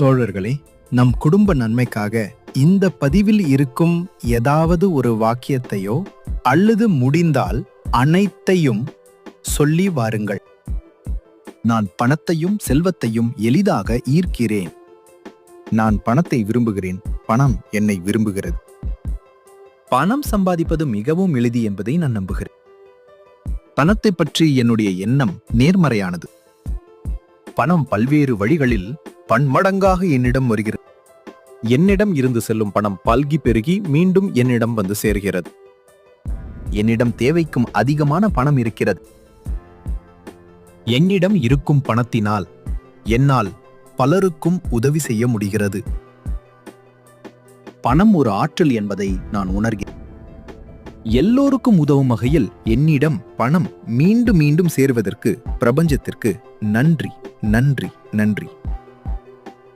தோழர்களே, நம் குடும்ப நன்மைக்காக இந்த பதிவில் இருக்கும் ஏதாவது ஒரு வாக்கியத்தையோ அல்லது முடிந்தால் அனைத்தையும் சொல்லி வாருங்கள். நான் பணத்தையும் செல்வத்தையும் எளிதாக ஈர்க்கிறேன். நான் பணத்தை விரும்புகிறேன், பணம் என்னை விரும்புகிறது. பணம் சம்பாதிப்பது மிகவும் எளிது என்பதை நான் நம்புகிறேன். பணத்தை பற்றி என்னுடைய எண்ணம் நேர்மறையானது. பணம் பல்வேறு வழிகளில் பன்மடங்காக என்னிடம் வருகிறது. என்னிடம் இருந்து செல்லும் பணம் பல்கி பெருகி மீண்டும் என்னிடம் வந்து சேர்கிறது. என்னிடம் தேவைக்கும் அதிகமான பணம் இருக்கிறது. என்னிடம் இருக்கும் பணத்தினால் என்னால் பலருக்கும் உதவி செய்ய முடிகிறது. பணம் ஒரு ஆற்றல் என்பதை நான் உணர்கிறேன். எல்லோருக்கும் உதவும் வகையில் என்னிடம் பணம் மீண்டும் மீண்டும் சேர்வதற்கு பிரபஞ்சத்திற்கு நன்றி, நன்றி, நன்றி.